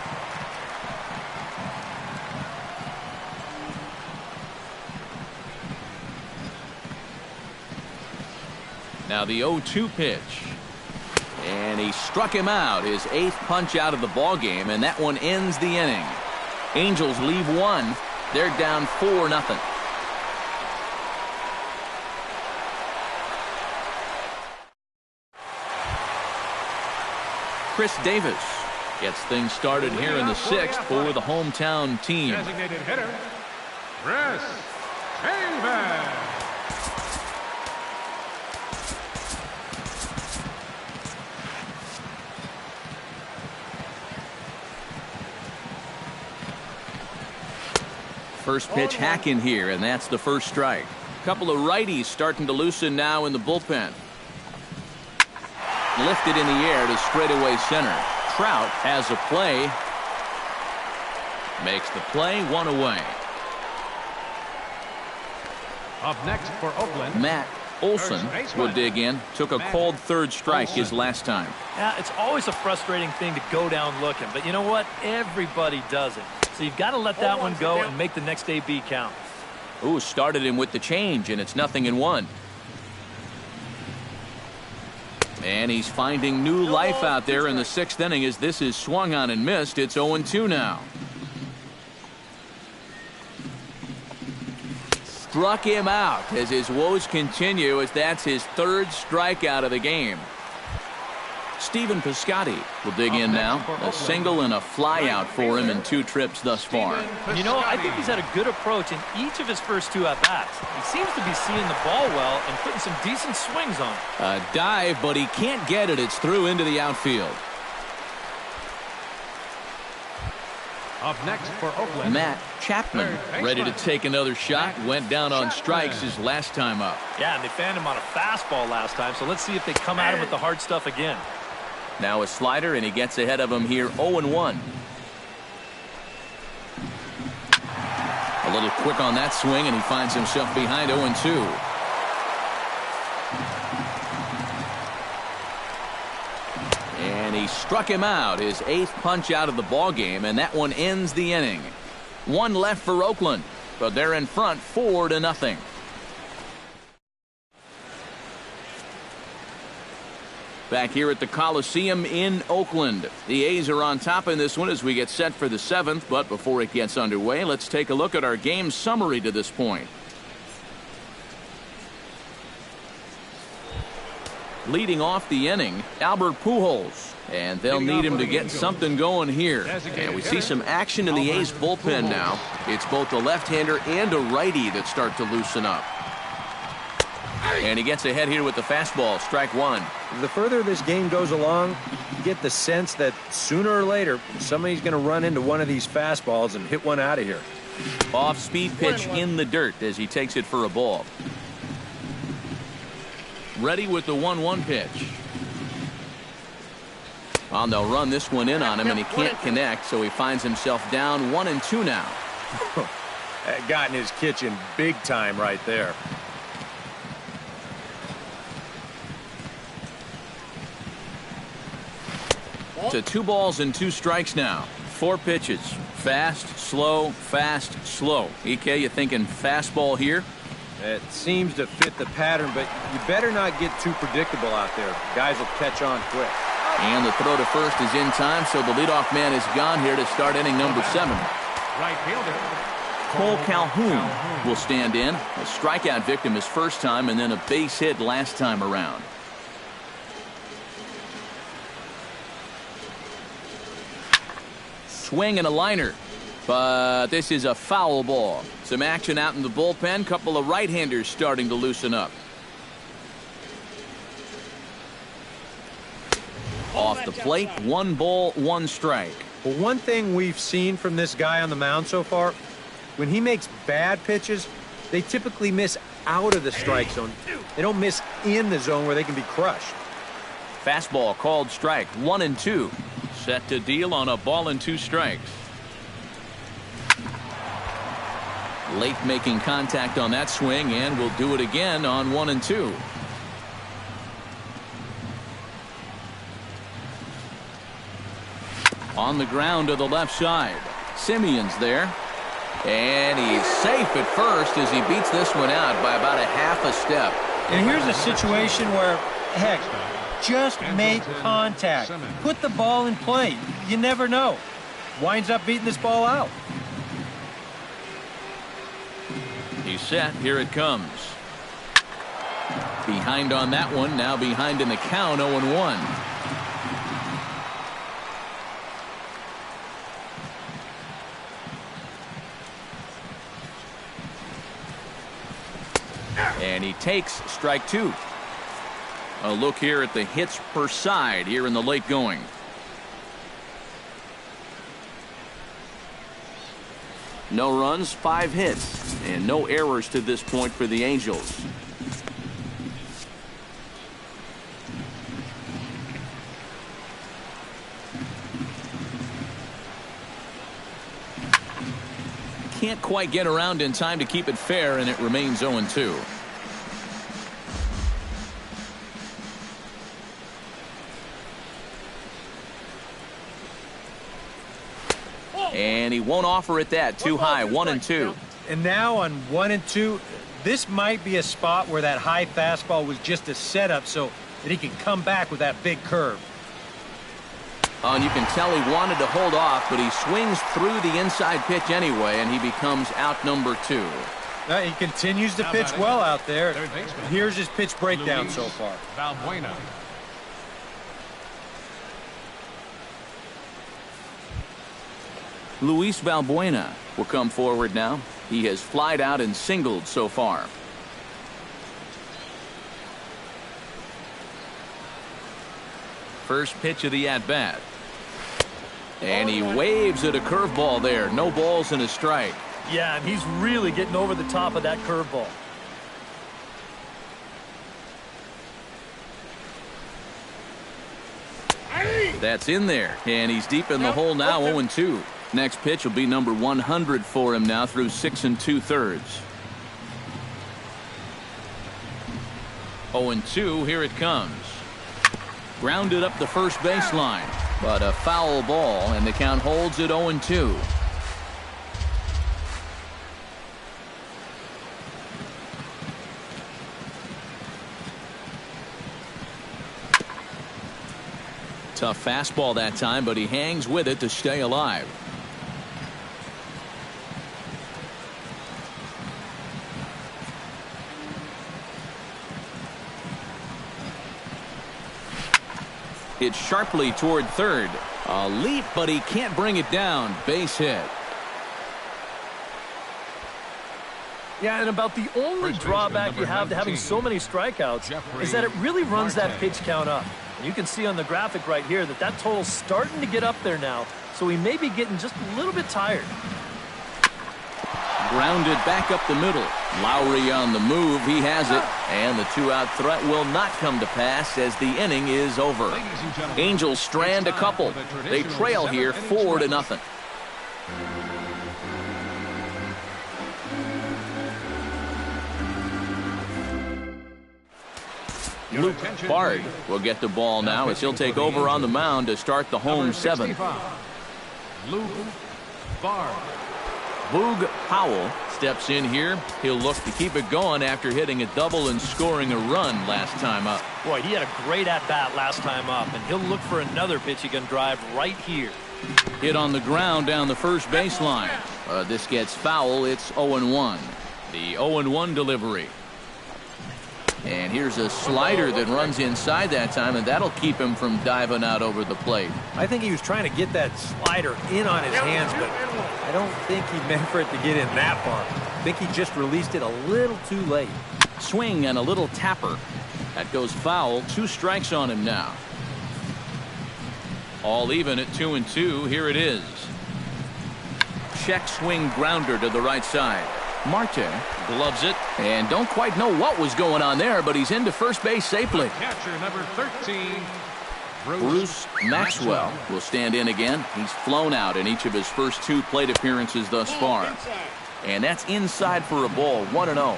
Speaker 1: Now the 0-2 pitch. And he struck him out, his 8th punch out of the ball game, and that one ends the inning. Angels leave 1. They're down 4-0. Chris Davis gets things started here in the 6th for the hometown team.
Speaker 3: designated hitter, Chris Davis.
Speaker 1: First pitch hack in here, and that's the first strike. A couple of righties starting to loosen now in the bullpen. Lifted in the air to straightaway center. Trout has a play. Makes the play, 1 away.
Speaker 3: Up next for Oakland,
Speaker 1: Matt Olsen will dig in. Took a cold third strike his last time.
Speaker 4: Yeah, it's always a frustrating thing to go down looking, but you know what? Everybody does it. So you've got to let that one go and make the next AB count.
Speaker 1: Ooh, started him with the change, and it's 0-1. And he's finding new life out there in the 6th inning as this is swung on and missed. It's 0-2 now. Struck him out as his woes continue, as that's his 3rd strikeout of the game. Steven Piscotty will dig in now. A single and a fly out for him in 2 trips thus far.
Speaker 4: You know, I think he's had a good approach in each of his first 2 at-bats. He seems to be seeing the ball well and putting some decent swings on it.
Speaker 1: A dive, but he can't get it. It's through into the outfield.
Speaker 3: Up next for Oakland,
Speaker 1: Matt Chapman ready to take another shot. Went down on strikes his last time up.
Speaker 4: Yeah, and they fanned him on a fastball last time, so let's see if they come at him with the hard stuff again.
Speaker 1: Now a slider, and he gets ahead of him here 0-1. A little quick on that swing, and he finds himself behind 0-2. And he struck him out, his 8th punch out of the ball game, and that one ends the inning. 1 left for Oakland, but they're in front 4-0. Back here at the Coliseum in Oakland. The A's are on top in this one as we get set for the 7th, but before it gets underway, let's take a look at our game summary to this point. Leading off the inning, Albert Pujols, and they'll need him to get something going here. And we see some action in the A's bullpen now. It's both a left-hander and a righty that start to loosen up. And he gets ahead here with the fastball, strike 1.
Speaker 6: The further this game goes along, you get the sense that sooner or later somebody's going to run into one of these fastballs and hit one out of here.
Speaker 1: Off-speed pitch in the dirt as he takes it for a ball. Ready with the 1-1 pitch. Well, they'll run this one in on him, and he can't connect, so he finds himself down 1-2 now.
Speaker 6: That got in his kitchen big time right there.
Speaker 1: To 2 balls and 2 strikes now. 4 pitches. Fast, slow, fast, slow. EK, you thinking fastball here?
Speaker 6: It seems to fit the pattern, but you better not get too predictable out there. Guys will catch on quick.
Speaker 1: And the throw to first is in time, so the leadoff man is gone here to start inning number 7.
Speaker 3: right fielder
Speaker 1: Cole Calhoun will stand in. A strikeout victim his first time, and then a base hit last time around. Swing and a liner, but this is a foul ball. Some action out in the bullpen. Couple of right-handers starting to loosen up. Off the plate, 1 ball, 1 strike.
Speaker 6: Well, one thing we've seen from this guy on the mound so far, when he makes bad pitches, they typically miss out of the strike zone. They don't miss in the zone where they can be crushed.
Speaker 1: Fastball called strike, 1-2. Set to deal on a ball and 2 strikes. Late making contact on that swing, and will do it again on 1-2. On the ground to the left side. Simeon's there. And he's safe at first as he beats this one out by about a half a step.
Speaker 5: And here's a situation where, heck, just make contact. Put the ball in play. You never know. Winds up beating this ball out.
Speaker 1: He's set. Here it comes. Behind on that one. Now behind in the count, 0-1. And he takes strike 2. A look here at the hits per side here in the late going. No runs, 5 hits, and no errors to this point for the Angels. Can't quite get around in time to keep it fair, and it remains 0-2. And he won't offer it that. Too high, 1-2.
Speaker 5: And now on 1-2, this might be a spot where that high fastball was just a setup so that he can come back with that big curve.
Speaker 1: Oh, and you can tell he wanted to hold off, but he swings through the inside pitch anyway, and he becomes out number 2.
Speaker 5: He continues to pitch well out there. Here's his pitch breakdown so far.
Speaker 3: Valbuena.
Speaker 1: Luis Valbuena will come forward now. He has flied out and singled so far. First pitch of the at-bat. And he waves at a curveball there. No balls and a strike.
Speaker 4: Yeah, and he's really getting over the top of that curveball.
Speaker 1: That's in there, and he's deep in the hole now, 0-2. Next pitch will be number 100 for him now through 6 2/3. 0-2, here it comes. Grounded up the first baseline, but a foul ball, and the count holds at 0-2. Tough fastball that time, but he hangs with it to stay alive. It's sharply toward third. A leap, but he can't bring it down. Base hit.
Speaker 4: Yeah, and about the only drawback you have to having so many strikeouts is that it really runs that pitch count up. And you can see on the graphic right here that that total's starting to get up there now, so he may be getting just a little bit tired.
Speaker 1: Grounded back up the middle. Lowry on the move. He has it. And the 2-out threat will not come to pass as the inning is over. Angels strand a couple. They trail here 4-0. Luke Bard will get the ball now as he'll take over on the mound to start the home 7th.
Speaker 3: Luke Bard.
Speaker 1: Boog Powell steps in here. He'll look to keep it going after hitting a double and scoring a run last time up.
Speaker 4: Boy, he had a great at-bat last time up, and he'll look for another pitch he can drive right here.
Speaker 1: Hit on the ground down the first baseline. This gets foul. It's 0-1. The 0-1 delivery. And here's a slider that runs inside that time, and that'll keep him from diving out over the plate.
Speaker 6: I think he was trying to get that slider in on his hands, but I don't think he meant for it to get in that far. I think he just released it a little too late.
Speaker 1: Swing and a little tapper. That goes foul. 2 strikes on him now. All even at 2-2. Here it is. Check swing grounder to the right side. Marte gloves it and don't quite know what was going on there, but he's into first base safely.
Speaker 3: Catcher number 13,
Speaker 1: Bruce Maxwell will stand in again. He's flown out in each of his first 2 plate appearances thus far. And that's inside for a ball, 1-0.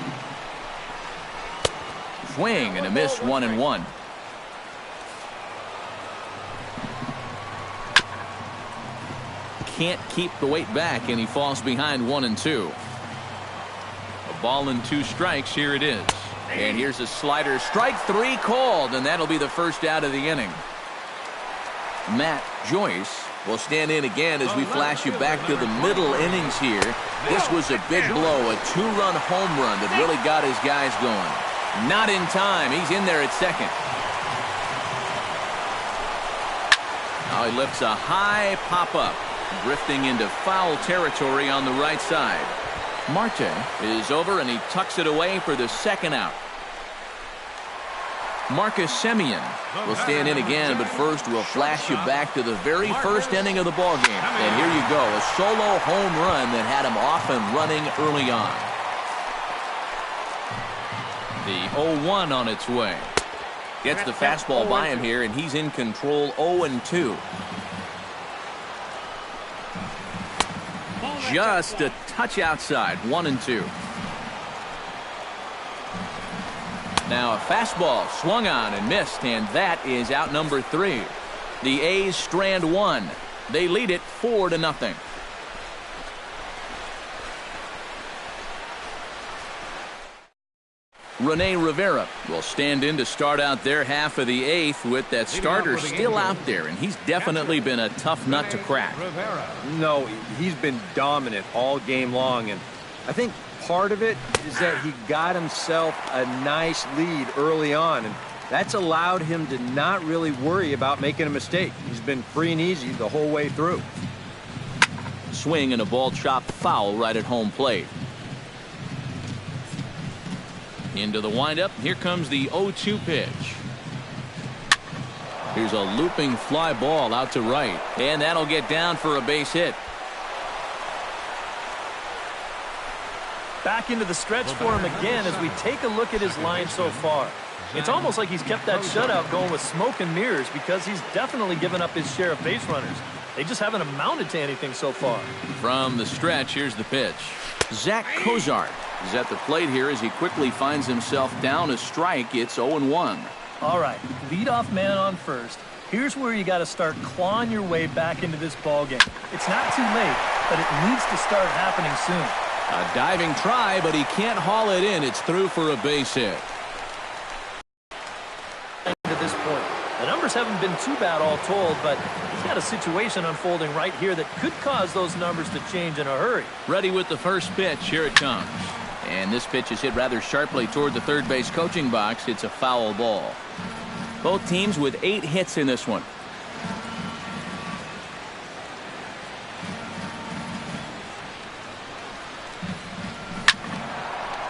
Speaker 1: Swing and a miss, 1-1. Can't keep the weight back, and he falls behind 1-2. Ball and 2 strikes. Here it is. And here's a slider. Strike 3 called, and that'll be the first out of the inning. Matt Joyce will stand in again as we flash you back to the middle innings here. This was a big blow, a 2-run home run that really got his guys going. Not in time. He's in there at second. Now he lifts a high pop-up, drifting into foul territory on the right side. Marte is over, and he tucks it away for the second out. Marcus Semien will stand in again, but first we'll flash you back to the very first inning of the ballgame. And here you go, a solo home run that had him off and running early on. The 0-1 on its way. Gets the fastball by him here, and he's in control, 0-2. Just a touch outside, 1-2. Now a fastball swung on and missed, and that is out number 3. The A's strand 1. They lead it 4-0. Rene Rivera will stand in to start out their half of the eighth with that starter still out there, and he's definitely been a tough nut to crack.
Speaker 6: No, he's been dominant all game long, and I think part of it is that he got himself a nice lead early on, and that's allowed him to not really worry about making a mistake. He's been free and easy the whole way through.
Speaker 1: Swing and a ball chopped foul right at home plate. Into the windup. Here comes the 0-2 pitch. Here's a looping fly ball out to right, and that'll get down for a base hit.
Speaker 4: Back into the stretch for him again as we take a look at his line so far. It's almost like he's kept that shutout going with smoke and mirrors because he's definitely given up his share of base runners. They just haven't amounted to anything so far.
Speaker 1: From the stretch, here's the pitch. Zach Cozart is at the plate here as he quickly finds himself down a strike. It's 0-1.
Speaker 4: All right, leadoff man on first. Here's where you got to start clawing your way back into this ball game. It's not too late, but it needs to start happening soon.
Speaker 1: A diving try, but he can't haul it in. It's through for a base hit.
Speaker 4: To this point, the numbers haven't been too bad all told, but he's got a situation unfolding right here that could cause those numbers to change in a hurry.
Speaker 1: Ready with the first pitch. Here it comes. And this pitch is hit rather sharply toward the third base coaching box. It's a foul ball. Both teams with 8 hits in this one.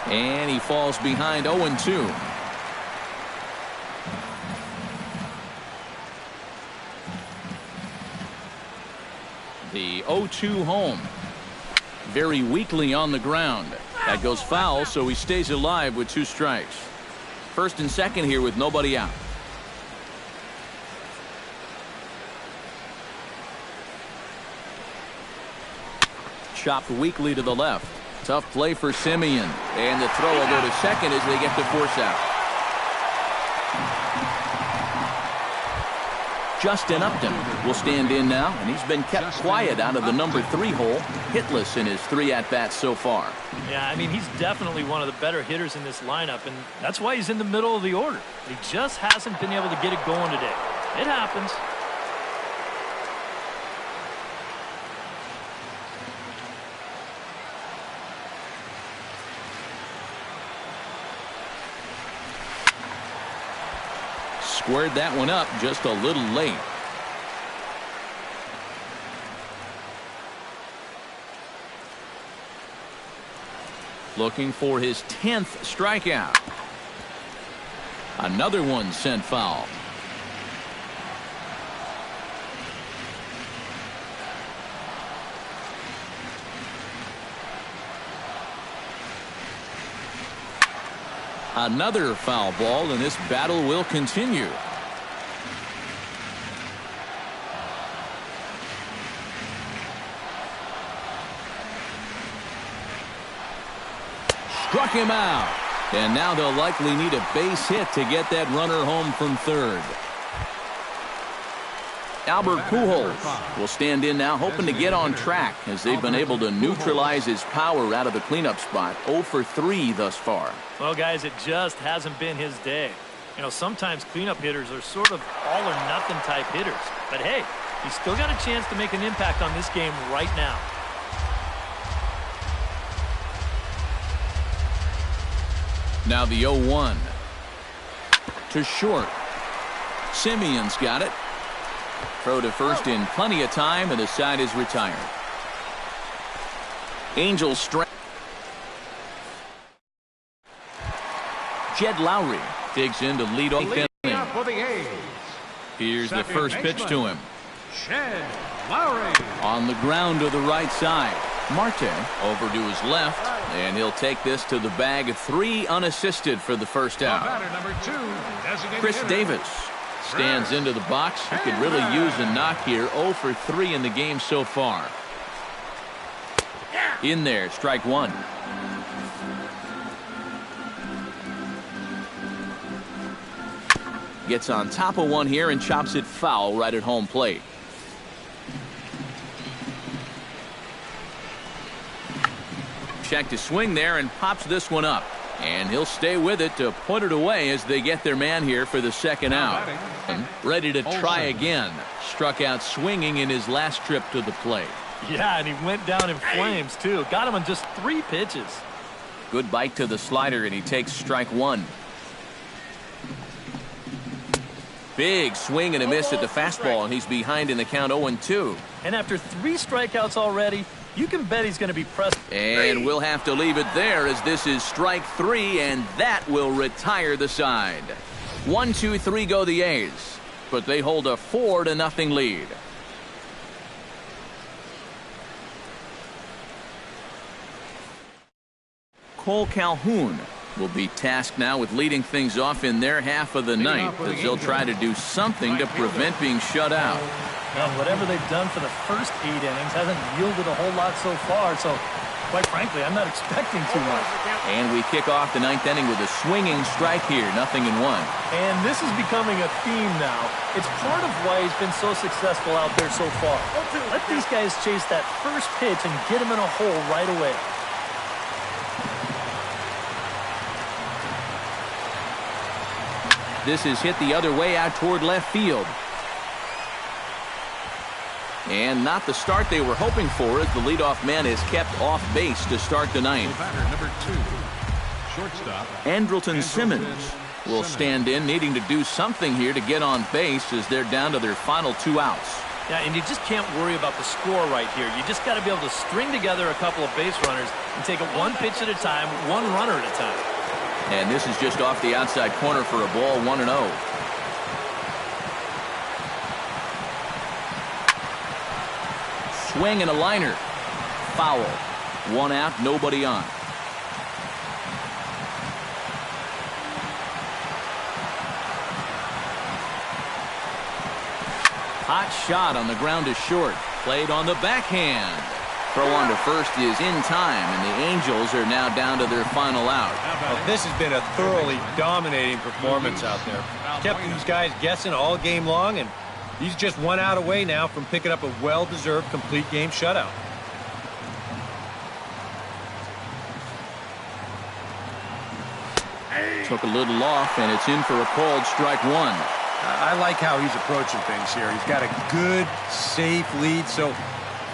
Speaker 1: And he falls behind 0-2. The 0-2 home. Very weakly on the ground. That goes foul, so he stays alive with 2 strikes. First and second here with nobody out. Chopped weakly to the left. Tough play for Simeon. And the throw will go to second as they get the force out. Justin Upton will stand in now, and he's been kept quiet out of the number 3 hole, hitless in his 3 at-bats so far.
Speaker 4: Yeah, I mean, he's definitely one of the better hitters in this lineup, and that's why he's in the middle of the order. He just hasn't been able to get it going today. It happens.
Speaker 1: Squared that one up just a little late. Looking for his 10th strikeout. Another one sent foul. Another foul ball, and this battle will continue. Struck him out. And now they'll likely need a base hit to get that runner home from third. Albert Pujols will stand in now, hoping to get on track as they've been able to neutralize his power out of the cleanup spot. 0 for 3 thus far.
Speaker 4: Well, guys, it just hasn't been his day. You know, sometimes cleanup hitters are sort of all or nothing type hitters. But hey, he's still got a chance to make an impact on this game right now.
Speaker 1: Now the 0-1 to short. Simeon's got it. Throw to first in plenty of time, and the side is retired. Angels strike. Jed Lowry digs in to lead off the inning. Here's the first pitch to him.
Speaker 3: Jed Lowry.
Speaker 1: On the ground to the right side. Marte over to his left, and he'll take this to the bag of 3 unassisted for the first out. Chris Davis stands into the box. He could really use a knock here. 0 for 3 in the game so far. In there, strike 1. Gets on top of one here and chops it foul right at home plate. Check to swing there and pops this one up. And he'll stay with it to put it away as they get their man here for the second out. Ready to try again. Struck out swinging in his last trip to the plate.
Speaker 4: Yeah, and he went down in flames, too. Got him on just 3 pitches.
Speaker 1: Good bite to the slider, and he takes strike one. Big swing and a miss at the fastball, and he's behind in the count 0-2.
Speaker 4: And after 3 strikeouts already, you can bet he's going to be pressed.
Speaker 1: And we'll have to leave it there as this is strike 3, and that will retire the side. 1-2-3 go the A's, but they hold a 4-0 lead. Cole Calhoun will be tasked now with leading things off in their half of the ninth as they'll try to do something to prevent being shut out.
Speaker 4: Now, whatever they've done for the first 8 innings hasn't yielded a whole lot so far, so quite frankly, I'm not expecting too much.
Speaker 1: And we kick off the 9th inning with a swinging strike here, 0-1.
Speaker 4: And this is becoming a theme now. It's part of why he's been so successful out there so far. Let these guys chase that first pitch and get him in a hole right away.
Speaker 1: This is hit the other way out toward left field. And not the start they were hoping for as the leadoff man is kept off base to start the 9th.
Speaker 3: Number 2, shortstop
Speaker 1: Andrelton Simmons will stand in, needing to do something here to get on base as they're down to their final 2 outs.
Speaker 4: Yeah, and you just can't worry about the score right here. You just got to be able to string together a couple of base runners and take it 1 pitch at a time, 1 runner at a time.
Speaker 1: And this is just off the outside corner for a ball, 1-0. Swing and a liner. Foul. 1 out, nobody on. Hot shot on the ground to short. Played on the backhand. Throw on to first is in time, and the Angels are now down to their final out.
Speaker 6: Well, this has been a thoroughly dominating performance out there. Kept these guys guessing all game long, and he's just 1 out away now from picking up a well-deserved complete game shutout.
Speaker 1: Took a little off, and it's in for a called strike 1.
Speaker 6: I like how he's approaching things here. He's got a good, safe lead, so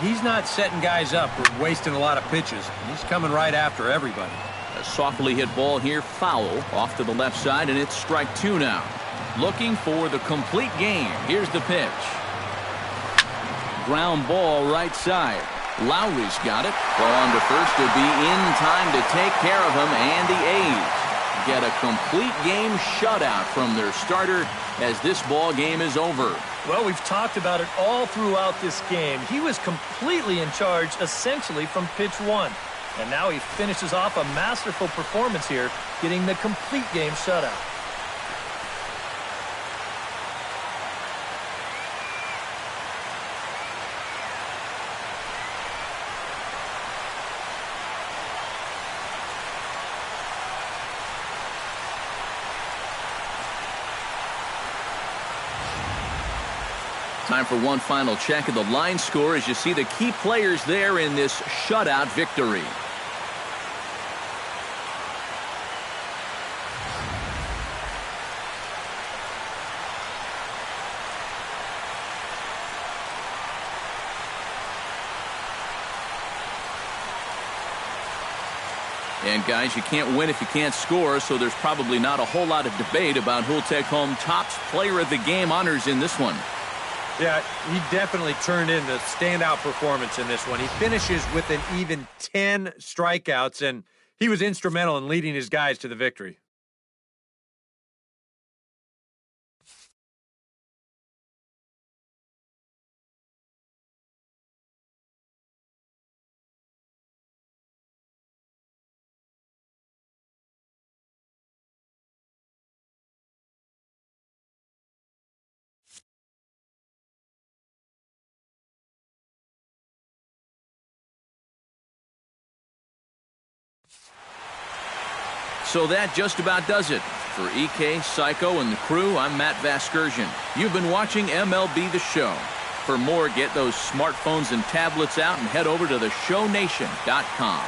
Speaker 6: he's not setting guys up or wasting a lot of pitches. He's coming right after everybody.
Speaker 1: A softly hit ball here, foul, off to the left side, and it's strike 2 now. Looking for the complete game. Here's the pitch. Ground ball right side. Lowry's got it. Throw on to first to be in time to take care of him, and the A's get a complete game shutout from their starter as this ball game is over.
Speaker 4: Well, we've talked about it all throughout this game. He was completely in charge, essentially, from pitch 1. And now he finishes off a masterful performance here, getting the complete game shutout.
Speaker 1: Time for one final check of the line score as you see the key players there in this shutout victory. And guys, you can't win if you can't score, so there's probably not a whole lot of debate about who'll take home Topps Player of the Game honors in this one.
Speaker 6: Yeah, he definitely turned in the standout performance in this one. He finishes with an even 10 strikeouts, and he was instrumental in leading his guys to the victory.
Speaker 1: So that just about does it. For EK, Psycho, and the crew, I'm Matt Vasgersian. You've been watching MLB The Show. For more, get those smartphones and tablets out and head over to theshownation.com.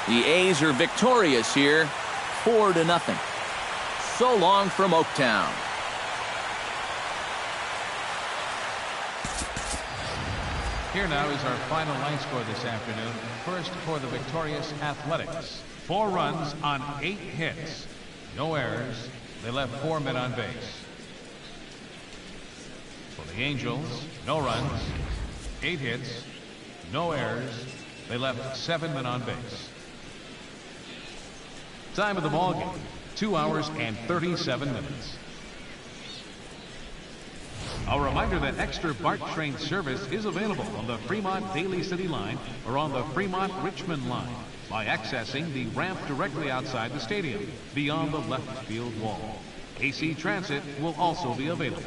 Speaker 1: The A's are victorious here, 4-0. So long from Oaktown.
Speaker 3: Here now is our final line score this afternoon. First for the victorious Athletics. 4 runs on 8 hits. No errors. They left 4 men on base. For the Angels, no runs, 8 hits, no errors. They left 7 men on base. Time of the ball game, 2 hours and 37 minutes. A reminder that extra BART train service is available on the Fremont Daly City line or on the Fremont Richmond line by accessing the ramp directly outside the stadium beyond the left field wall. AC Transit will also be available.